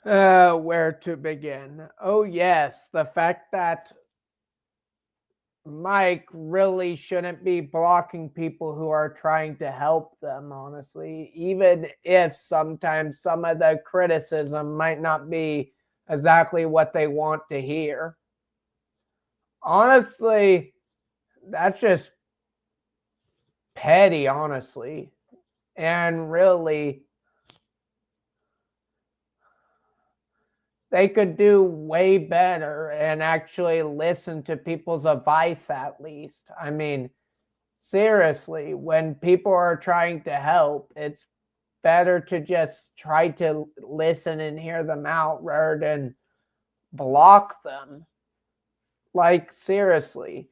Where to begin? Oh, yes, the fact that Mike really shouldn't be blocking people who are trying to help them, honestly, even if sometimes some of the criticism might not be exactly what they want to hear. Honestly, that's just petty, honestly. And really, they could do way better and actually listen to people's advice at least. I mean, seriously, when people are trying to help, it's better to just try to listen and hear them out rather than block them. Like, seriously,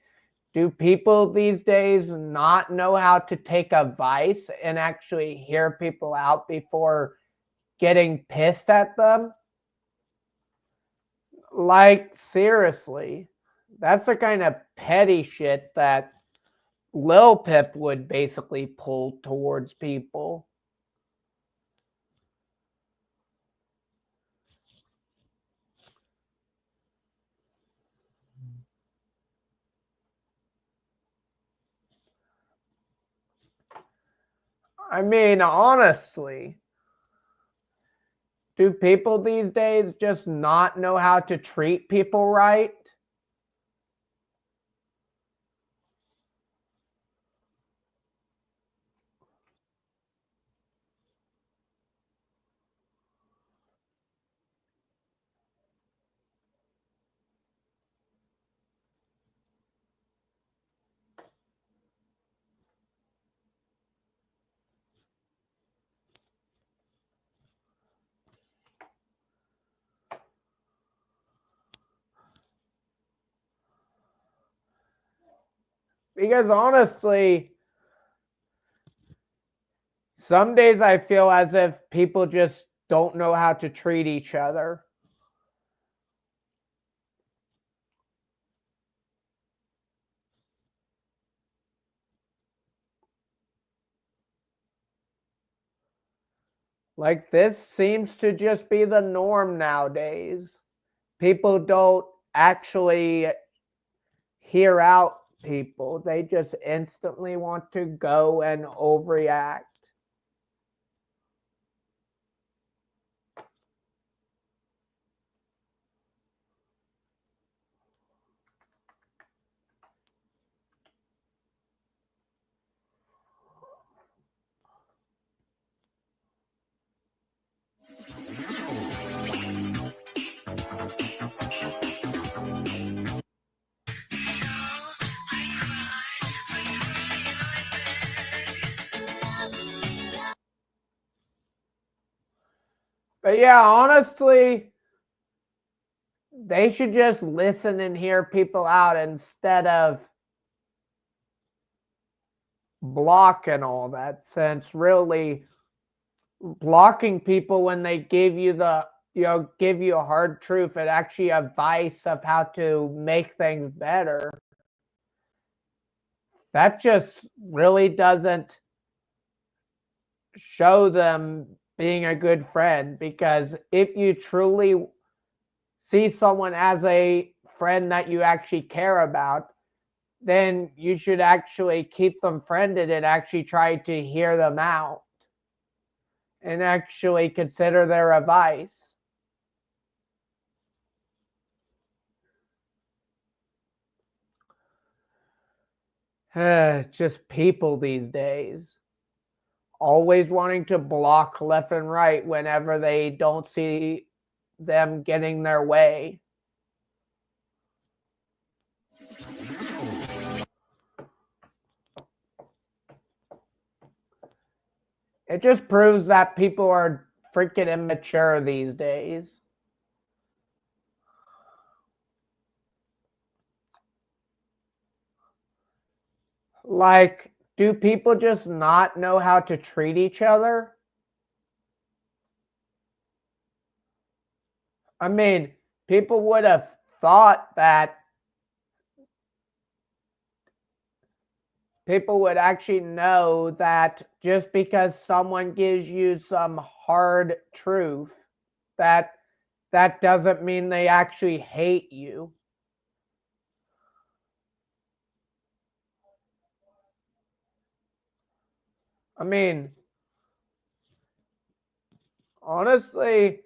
do people these days not know how to take advice and actually hear people out before getting pissed at them? Like, seriously, that's the kind of petty shit that Lil Pip would basically pull towards people. I mean, honestly, do people these days just not know how to treat people right? Because honestly, some days I feel as if people just don't know how to treat each other. Like, this seems to just be the norm nowadays. People don't actually hear out people, they just instantly want to go and overreact. But yeah, honestly, they should just listen and hear people out instead of block and all that, since really blocking people when they give you the give you a hard truth and actually advice of how to make things better, that just really doesn't show them being a good friend. Because if you truly see someone as a friend that you actually care about, then you should actually keep them friended and actually try to hear them out and actually consider their advice. Just people these days always wanting to block left and right whenever they don't see them getting their way. It just proves that people are freaking immature these days. Like, do people just not know how to treat each other? I mean, people would have thought that people would actually know that just because someone gives you some hard truth, that that doesn't mean they actually hate you. I mean, honestly,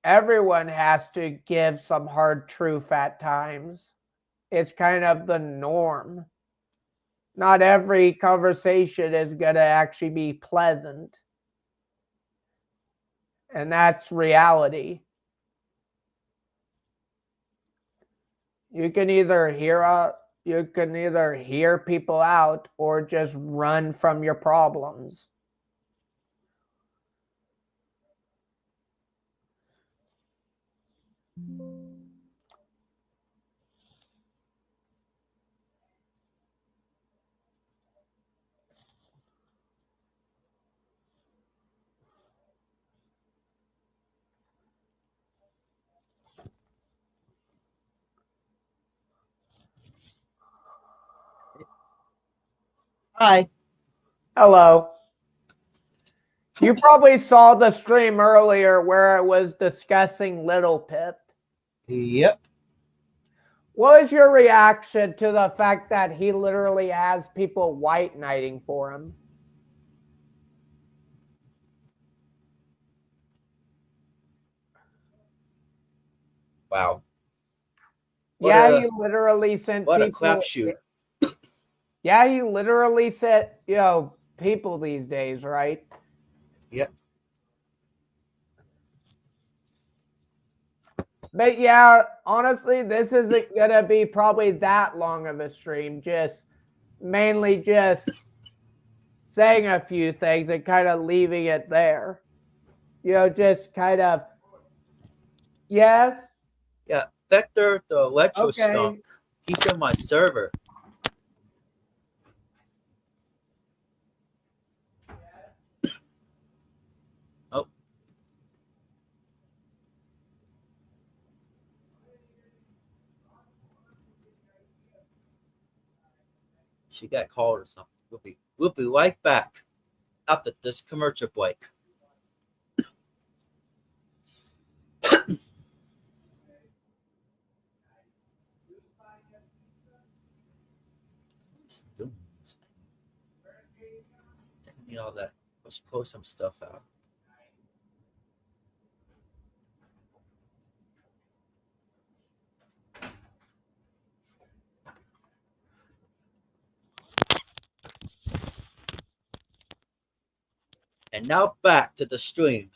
everyone has to give some hard truth at times. It's kind of the norm. Not every conversation is going to actually be pleasant. And that's reality. You can either hear people out or just run from your problems. Hi. Hello. You probably saw the stream earlier where I was discussing Little Pip. Yep. What was your reaction to the fact that he literally has people white knighting for him? Wow. He literally sent what people. a crapshoot. Yeah, he literally said, people these days, right? Yep. But yeah, honestly, this isn't gonna be probably that long of a stream. Just mainly just saying a few things and kind of leaving it there. Just kind of. Yes. Yeah. Vector, the electro Okay. stump, he's in my server. Oh. She got called or something. We'll be right back after this commercial break. All that. Let's pull some stuff out. And now back to the stream.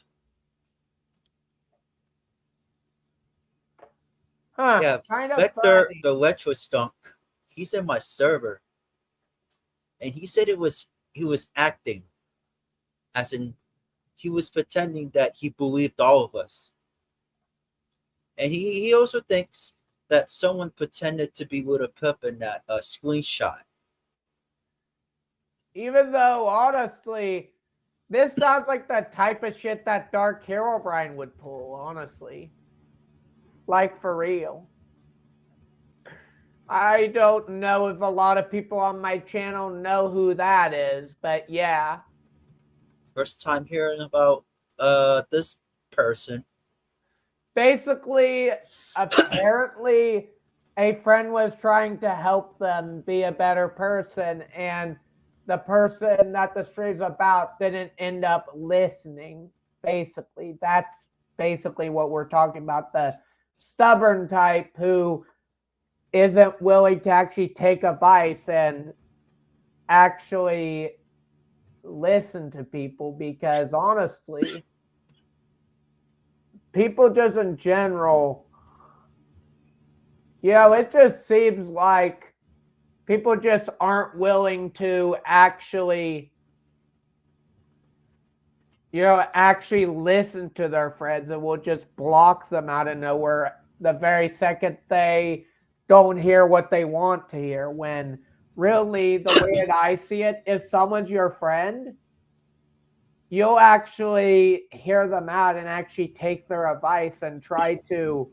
Yeah, kind of Vector, funny. the retro skunk, he's in my server, and he said he was acting, as in he was pretending that he believed all of us, and he also thinks that someone pretended to be Little Pip in that screenshot. Even though, honestly, this sounds like the type of shit that Dark Herobrine would pull, honestly. Like, for real. I don't know if a lot of people on my channel know who that is, but yeah. First time hearing about this person. Basically, apparently, a friend was trying to help them be a better person, and the person that the stream's about didn't end up listening. Basically, that's basically what we're talking about. The stubborn type who isn't willing to actually take advice and actually listen to people, because honestly, people just in general, it just seems like people just aren't willing to actually listen to their friends, and will just block them out of nowhere the very second they don't hear what they want to hear. When really, the way that I see it, if someone's your friend, you'll actually hear them out and actually take their advice and try to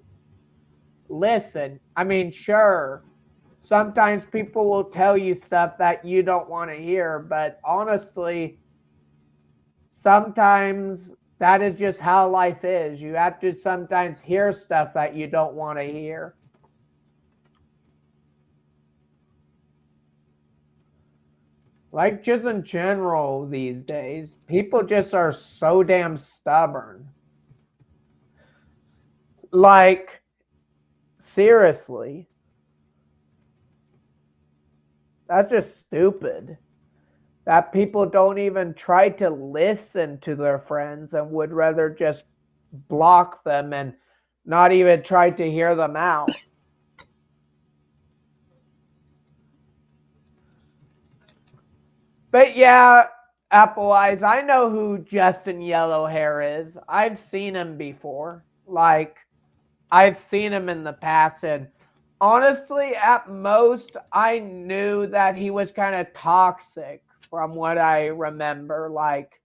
listen. I mean, sure, sometimes people will tell you stuff that you don't want to hear, but honestly, sometimes That is just how life is. You have to sometimes hear stuff that you don't want to hear. Like just in general these days, people just are so damn stubborn. Like, seriously. That's just stupid. That people don't even try to listen to their friends and would rather just block them and not even try to hear them out. But yeah, Apple Eyes, I know who Justin Yellowhair is. I've seen him before. Like, I've seen him in the past, and honestly, at most, I knew that he was kind of toxic from what I remember. Like,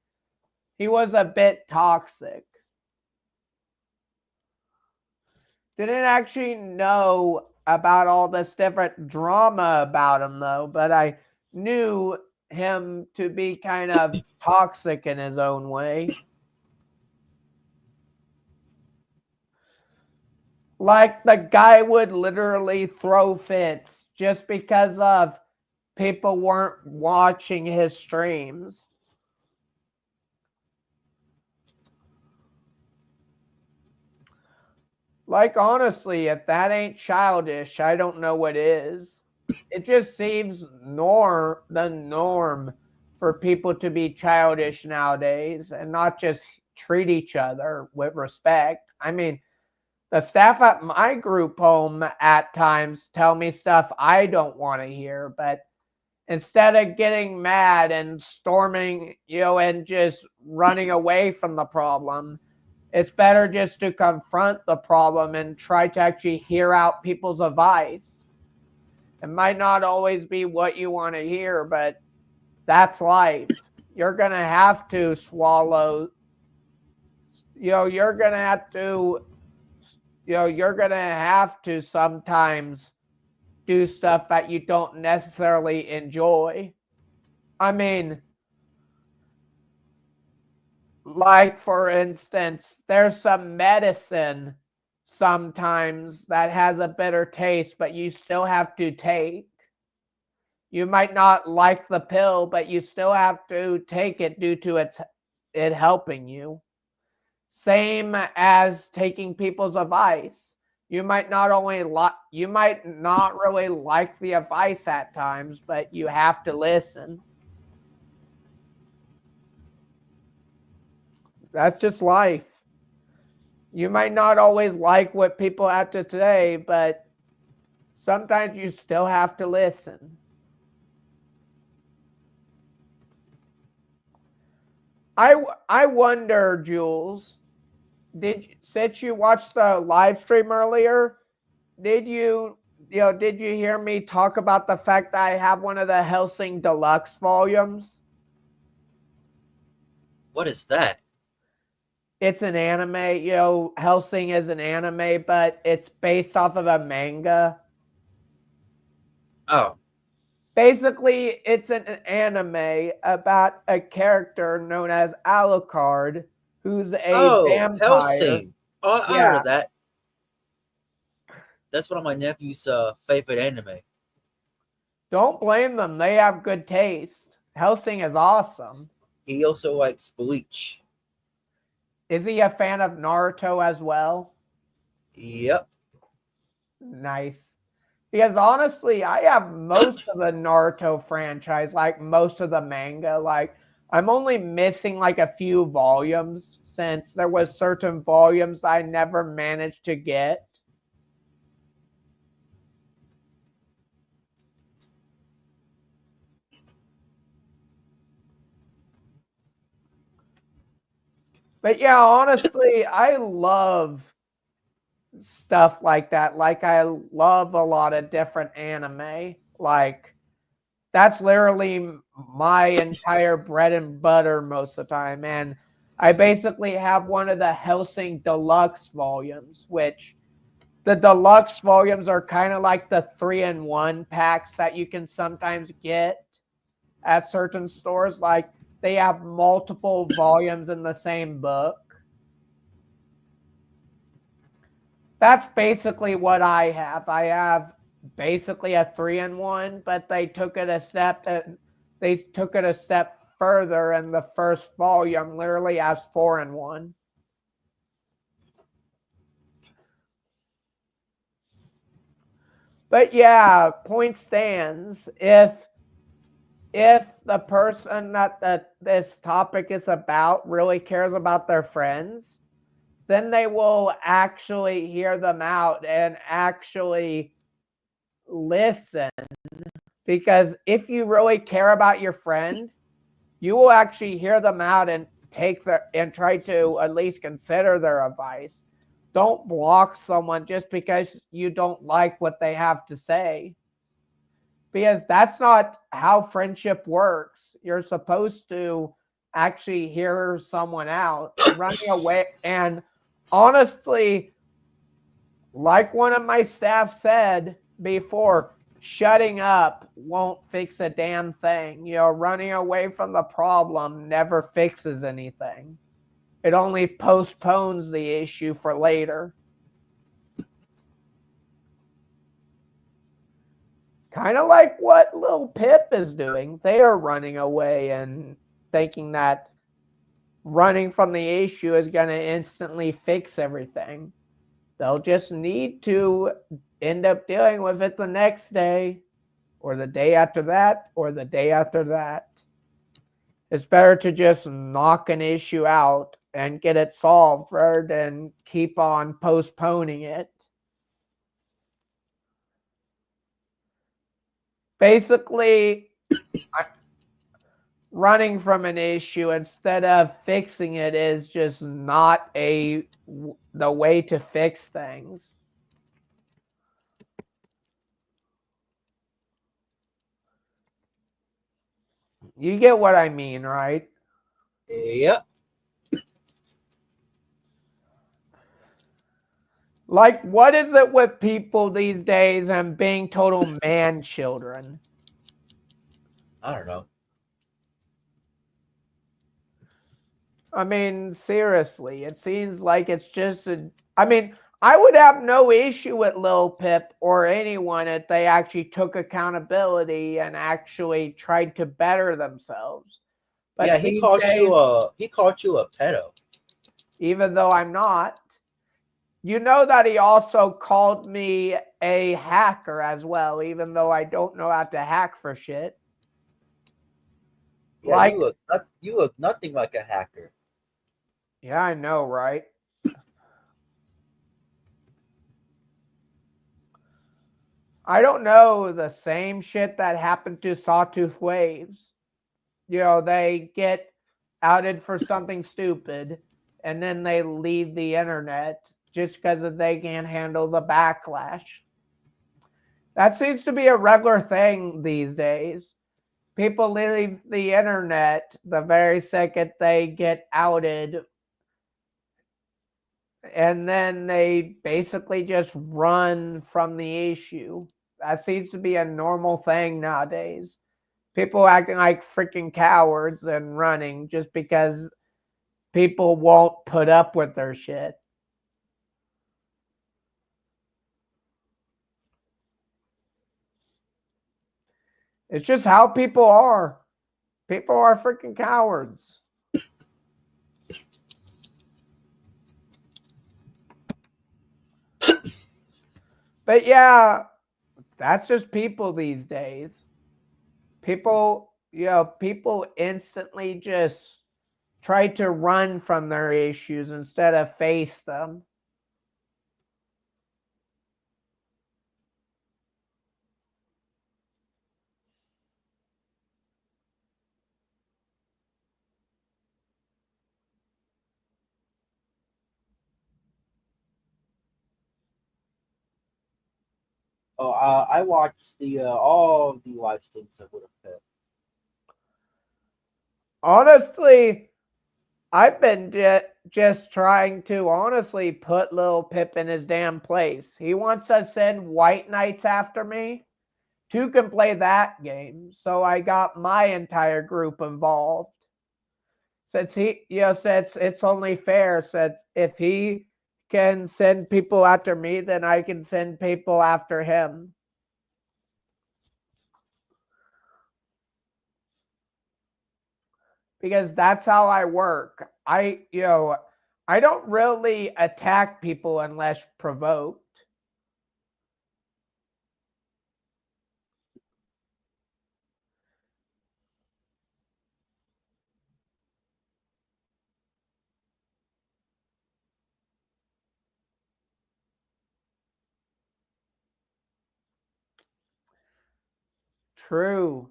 he was a bit toxic. Didn't actually know about all this different drama about him, though, but I knew him to be kind of toxic in his own way. Like the guy would literally throw fits just because of people weren't watching his streams. Like honestly, if that ain't childish, I don't know what is. It just seems the norm for people to be childish nowadays and not just treat each other with respect. I mean, the staff at my group home at times tell me stuff I don't want to hear, but instead of getting mad and storming, and just running away from the problem, it's better just to confront the problem and try to actually hear out people's advice. It might not always be what you want to hear, but that's life. You're going to have to swallow, you're going to have to, you're going to have to sometimes do stuff that you don't necessarily enjoy. I mean, like for instance, there's some medicine sometimes that has a bitter taste, but you still have to take. You might not like the pill, but you still have to take it due to it helping you. Same as taking people's advice. You might not really like the advice at times, but you have to listen. That's just life. You might not always like what people have to say, but sometimes you still have to listen. I wonder, Jules, since you watched the live stream earlier, did did you hear me talk about the fact that I have one of the Hellsing Deluxe volumes? What is that? It's an anime, Hellsing is an anime, but it's based off of a manga. Oh. Basically, it's an anime about a character known as Alucard, who's a vampire. Hellsing. Oh, I Yeah. heard of that. That's one of my nephew's favorite anime. Don't blame them. They have good taste. Hellsing is awesome. He also likes Bleach. Is he a fan of Naruto as well? Yep. Nice. Because honestly, I have most of the Naruto franchise, like most of the manga. Like, I'm only missing like a few volumes since there was certain volumes I never managed to get. But yeah, honestly, I love stuff like that. Like, I love a lot of different anime. Like, that's literally my entire bread and butter most of the time. And I basically have one of the Hellsing Deluxe volumes, which the deluxe volumes are kind of like the 3-in-1 packs that you can sometimes get at certain stores. Like, they have multiple volumes in the same book. That's basically what I have. I have basically a 3-in-1, but they took it a step. They took it a step further, and the first volume literally has 4-in-1. But yeah, point stands. If the person that this topic is about really cares about their friends, then they will actually hear them out and actually listen. Because if you really care about your friend, you will actually hear them out and try to at least consider their advice. Don't block someone just because you don't like what they have to say, because that's not how friendship works. You're supposed to actually hear someone out. Running away, and honestly, like one of my staff said before, shutting up won't fix a damn thing. Running away from the problem never fixes anything. It only postpones the issue for later. Kind of like what Lil Pip is doing. They are running away and thinking that running from the issue is going to instantly fix everything. They'll just need to end up dealing with it the next day, or the day after that, or the day after that. It's better to just knock an issue out and get it solved rather than keep on postponing it. Basically, running from an issue instead of fixing it is just not the way to fix things. You get what I mean, right? Yep. Like, what is it with people these days and being total man children? I don't know. I mean, seriously, it seems like it's just I would have no issue with Lil Pip or anyone if they actually took accountability and actually tried to better themselves. Yeah, But these days, he called you a pedo. even though I'm not, you know that he also called me a hacker as well, even though I don't know how to hack for shit. Yeah, Like, you look nothing like a hacker. yeah, I know, right? I don't know the same shit that happened to Sawtooth Waves. They get outed for something stupid and then they leave the internet just because they can't handle the backlash. That seems to be a regular thing these days. People leave the internet the very second they get outed, and then they basically just run from the issue. That seems to be a normal thing nowadays. People acting like freaking cowards and running just because people won't put up with their shit. It's just how people are. People are freaking cowards. But yeah, that's just people these days. People instantly just try to run from their issues instead of face them. Oh, I watched the all of the live streams of Would Have. Honestly, I've been just trying to honestly put Lil Pip in his damn place. He wants to send White Knights after me. Two can play that game. So I got my entire group involved. Since since it's only fair, since if he can send people after me, then I can send people after him. Because that's how I work. I don't really attack people unless provoked. True.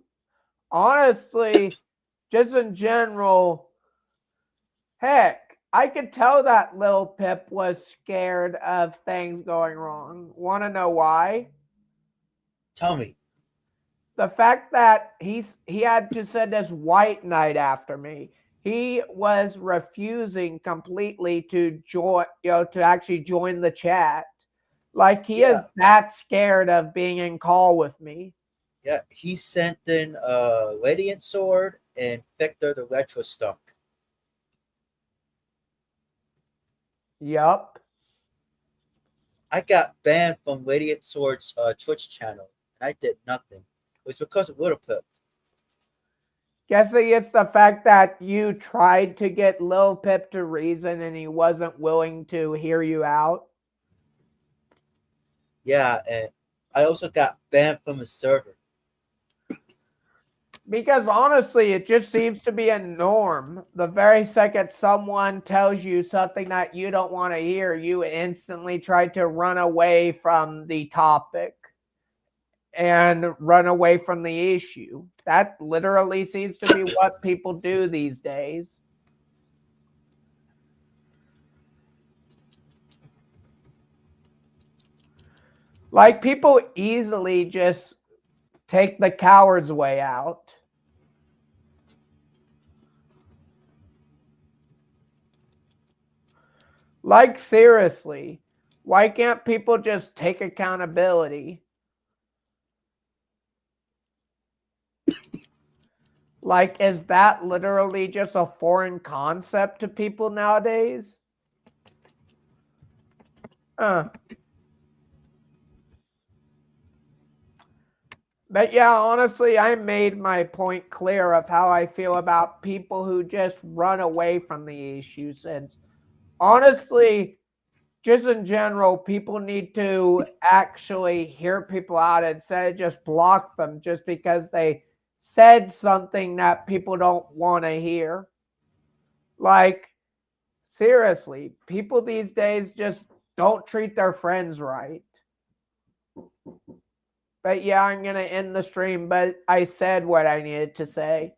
Honestly, just in general, heck, I could tell that Lil Pip was scared of things going wrong. Want to know why? Tell me. The fact that he had to send his white knight after me. He was refusing completely to join, to actually join the chat. Like he is Yeah. that scared of being in call with me. Yeah, he sent in Radiant Sword and Victor the Retro Stunk. Yup. I got banned from Radiant Sword's Twitch channel, and I did nothing. It was because of Little Pip. Guessing it's the fact that you tried to get Lil Pip to reason and he wasn't willing to hear you out. Yeah, and I also got banned from his server. Because honestly, it just seems to be a norm. The very second someone tells you something that you don't want to hear, you instantly try to run away from the topic and run away from the issue. That literally seems to be what people do these days. Like people easily just take the coward's way out. Like seriously, why can't people just take accountability? Like, is that literally just a foreign concept to people nowadays? But yeah, honestly, I made my point clear of how I feel about people who just run away from the issue. Since honestly, just in general, people need to actually hear people out instead of just block them just because they said something that people don't want to hear. Like, seriously, people these days just don't treat their friends right. But yeah, I'm going to end the stream, but I said what I needed to say.